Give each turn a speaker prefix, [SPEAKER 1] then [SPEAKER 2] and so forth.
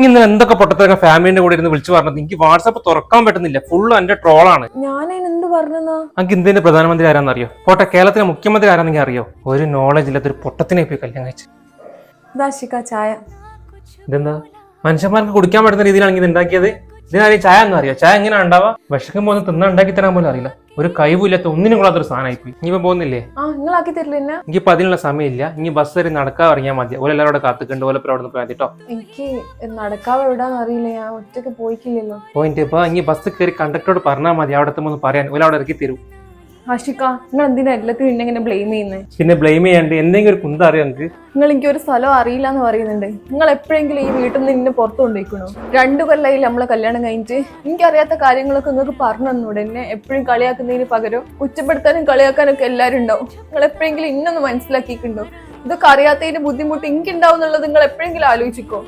[SPEAKER 1] ഇന്ന് എന്തൊക്കെ പൊട്ടത്തരങ്ങൾ ഫാമിലിന്റെ കൂടെ ഇരുന്ന് വിളിച്ചു പറഞ്ഞത് എനിക്ക് വാട്സാപ്പ് തുറക്കാൻ പറ്റുന്നില്ല. ഫുള്ള് എന്റെ ട്രോളാണ്.
[SPEAKER 2] ഞാൻ എന്ത് പറഞ്ഞെന്നാ?
[SPEAKER 1] നമുക്ക് ഇന്ത്യന്റെ പ്രധാനമന്ത്രി ആരാന്ന് അറിയോ? പോട്ടെ, കേരളത്തിലെ മുഖ്യമന്ത്രി ആരാന്നെങ്കിൽ അറിയോ? ഒരു നോളജ് ഇല്ലാത്ത ഒരു പൊട്ടത്തിനെ പോയി കല്യാണം കഴിച്ചു.
[SPEAKER 2] ദാശിക ചായ.
[SPEAKER 1] ഇതെന്താ മനുഷ്യന്മാർക്ക് കുടിക്കാൻ പറ്റുന്ന രീതിയിലാണെങ്കിൽ ഇത് ഉണ്ടാക്കിയത്? ഇതിനാരെയും ചായ എന്ന് അറിയോ? ചായ എങ്ങനെ ഉണ്ടാവാ? വിശക്കുമ്പോൾ ഒന്ന് തിന്നാൻ ഉണ്ടാക്കി തരാൻ പോലും അറിയില്ല. ഒരു കഴിവില്ലാത്ത ഒന്നിനും കൊള്ളാത്തൊരു സാധനമായി പോയി. ഇനിയിപ്പോ പോകുന്നില്ലേ?
[SPEAKER 2] നിങ്ങളാക്കി തരില്ല എന്നെ?
[SPEAKER 1] എനിക്കിപ്പോ അതിനുള്ള സമയമില്ല. ഇനി ബസ് കയറി നടക്കാൻ ഇറങ്ങിയാൽ മതി. ഓല എല്ലാവരും കാത്തുക്കണ്ട് ഓല അവിടെ നിന്ന് പോയാൽ കേട്ടോ.
[SPEAKER 2] എനിക്ക് നടക്കാതെ എവിടാന്ന് അറിയില്ല, ഞാൻ ഒറ്റക്ക് പോയിക്കില്ലല്ലോ.
[SPEAKER 1] പോയിന്റ് ഇപ്പൊ ഇനി ബസ് കയറി കണ്ടക്ടറോട് പറഞ്ഞാൽ മതി, അവിടെ എത്തുമ്പോൾ പറയാൻ ഓല അവിടെ ഇറക്കി തരും.
[SPEAKER 2] ആഷിക, നിങ്ങൾ എന്തിനാ എല്ലാത്തിനും ഇന്നെങ്ങനെ ബ്ലെയിം ചെയ്യുന്നത്?
[SPEAKER 1] പിന്നെ ബ്ലെയിം ചെയ്യാണ്ട് എന്തെങ്കിലും ഒരു കുന്ത അറിയാം നിങ്ങൾക്ക്?
[SPEAKER 2] നിങ്ങൾ എനിക്കൊരു സ്ഥലം അറിയില്ല എന്ന് പറയുന്നുണ്ട്. നിങ്ങൾ എപ്പോഴെങ്കിലും ഈ വീട്ടിൽ നിന്ന് ഇന്നെ പുറത്തു കൊണ്ടുപോയിക്കണോ? 2 കൊല്ലമായി നമ്മളെ കല്യാണം കഴിഞ്ഞിട്ട്. എനിക്കറിയാത്ത കാര്യങ്ങളൊക്കെ നിങ്ങൾക്ക് പറഞ്ഞു തന്നൂടെ? എന്നെ എപ്പോഴും കളിയാക്കുന്നതിന് പകരം കുറ്റപ്പെടുത്താനും കളിയാക്കാനൊക്കെ എല്ലാവരും ഉണ്ടാവും. നിങ്ങൾ എപ്പോഴെങ്കിലും ഇന്നൊന്ന് മനസ്സിലാക്കിയിട്ടുണ്ടോ? ഇതൊക്കെ അറിയാത്തതിന്റെ ബുദ്ധിമുട്ട് എനിക്കുണ്ടാവും എന്നുള്ളത് നിങ്ങൾ എപ്പോഴെങ്കിലും ആലോചിക്കോ?